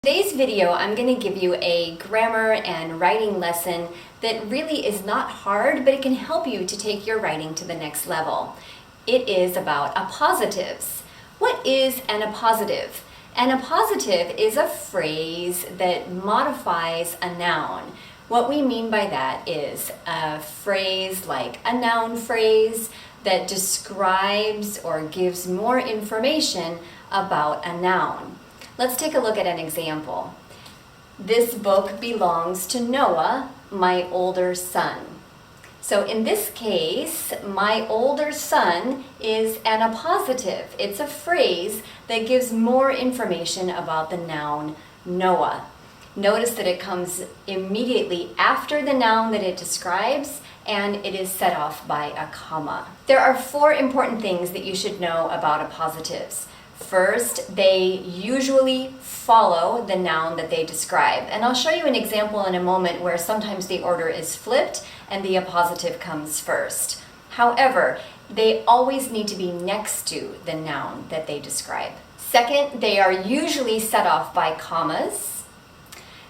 Today's video, I'm going to give you a grammar and writing lesson that really is not hard, but it can help you to take your writing to the next level. It is about appositives. What is an appositive? An appositive is a phrase that modifies a noun. What we mean by that is a phrase like a noun phrase that describes or gives more information about a noun. Let's take a look at an example. This book belongs to Noah, my older son. So in this case, my older son is an appositive. It's a phrase that gives more information about the noun Noah. Notice that it comes immediately after the noun that it describes, and it is set off by a comma. There are four important things that you should know about appositives. First, they usually follow the noun that they describe. And I'll show you an example in a moment where sometimes the order is flipped and the appositive comes first. However, they always need to be next to the noun that they describe. Second, they are usually set off by commas.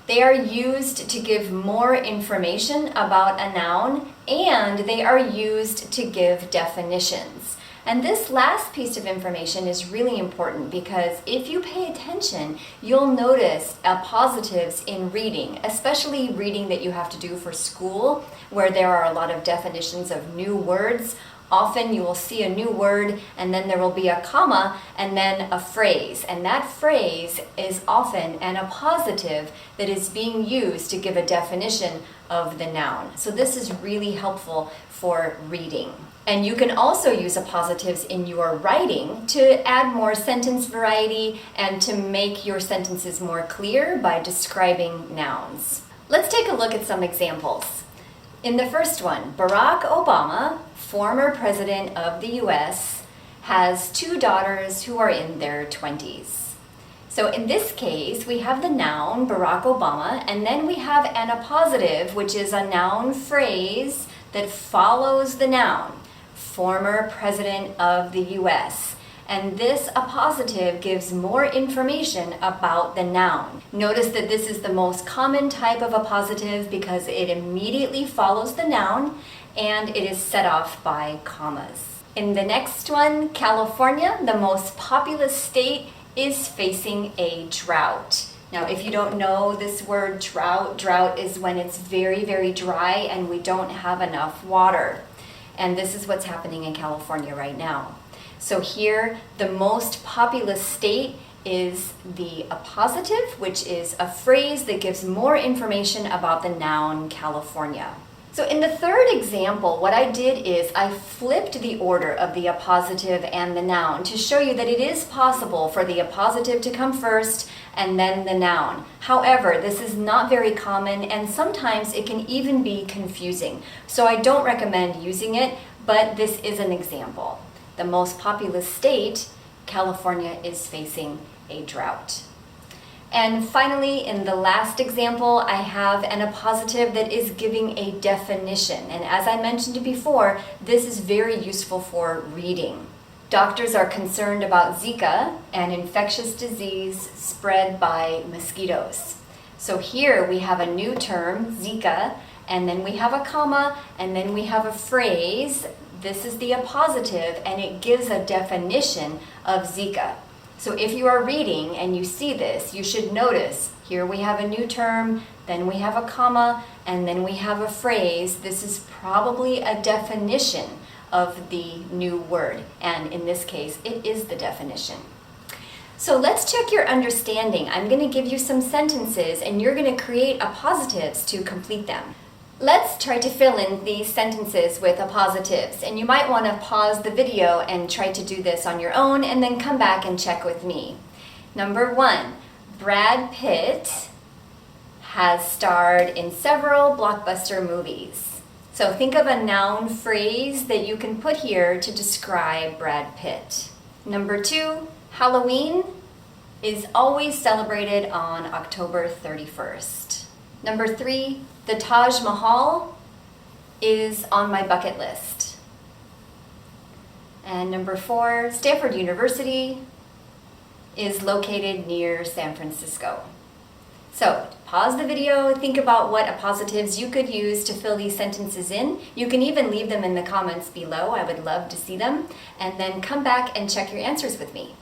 They are used to give more information about a noun, and they are used to give definitions. And this last piece of information is really important because if you pay attention, you'll notice appositives in reading, especially reading that you have to do for school, where there are a lot of definitions of new words. Often you will see a new word and then there will be a comma and then a phrase. And that phrase is often an appositive that is being used to give a definition of the noun. So this is really helpful for reading. And you can also use appositives in your writing to add more sentence variety and to make your sentences more clear by describing nouns. Let's take a look at some examples. In the first one, Barack Obama, former president of the US, has two daughters who are in their 20s. So in this case, we have the noun Barack Obama, and then we have an appositive, which is a noun phrase that follows the noun, former president of the US. And this appositive gives more information about the noun. Notice that this is the most common type of appositive because it immediately follows the noun and it is set off by commas. In the next one, California, the most populous state, is facing a drought. Now, if you don't know this word drought is when it's very, very dry and we don't have enough water. And this is what's happening in California right now. So here, the most populous state is the appositive, which is a phrase that gives more information about the noun California. So in the third example, what I did is I flipped the order of the appositive and the noun to show you that it is possible for the appositive to come first and then the noun. However, this is not very common and sometimes it can even be confusing. So I don't recommend using it, but this is an example. The most populous state, California, is facing a drought. And finally, in the last example, I have an appositive that is giving a definition. And as I mentioned before, this is very useful for reading. Doctors are concerned about Zika, an infectious disease spread by mosquitoes. So here we have a new term, Zika, and then we have a comma, and then we have a phrase. This is the appositive, and it gives a definition of Zika. So if you are reading and you see this, you should notice here we have a new term, then we have a comma, and then we have a phrase. This is probably a definition of the new word, and in this case, it is the definition. So let's check your understanding. I'm going to give you some sentences, and you're going to create appositives to complete them. Let's try to fill in these sentences with appositives, and you might want to pause the video and try to do this on your own and then come back and check with me. Number one, Brad Pitt has starred in several blockbuster movies. So think of a noun phrase that you can put here to describe Brad Pitt. Number two, Halloween is always celebrated on October 31st. Number three, the Taj Mahal is on my bucket list. And number four, Stanford University is located near San Francisco. So pause the video, think about what appositives you could use to fill these sentences in. You can even leave them in the comments below. I would love to see them. And then come back and check your answers with me.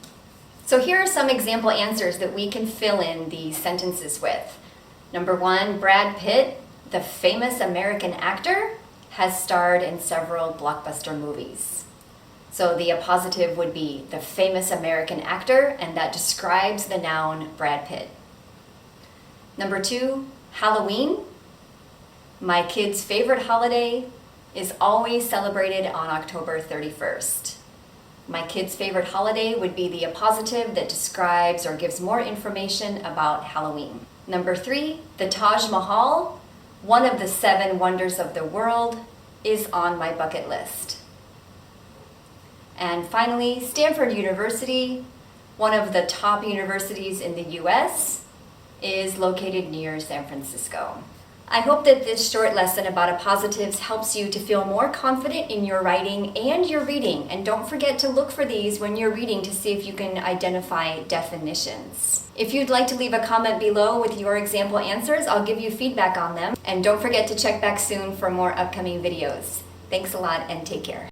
So here are some example answers that we can fill in these sentences with. Number 1, Brad Pitt, the famous American actor, has starred in several blockbuster movies. So the appositive would be the famous American actor, and that describes the noun Brad Pitt. Number 2, Halloween. My kid's favorite holiday is always celebrated on October 31st. My kid's favorite holiday would be the appositive that describes or gives more information about Halloween. Number 3, the Taj Mahal, one of the 7 wonders of the world, is on my bucket list. And finally, Stanford University, one of the top universities in the US, is located near San Francisco. I hope that this short lesson about appositives helps you to feel more confident in your writing and your reading. And don't forget to look for these when you're reading to see if you can identify definitions. If you'd like to leave a comment below with your example answers, I'll give you feedback on them. And don't forget to check back soon for more upcoming videos. Thanks a lot and take care.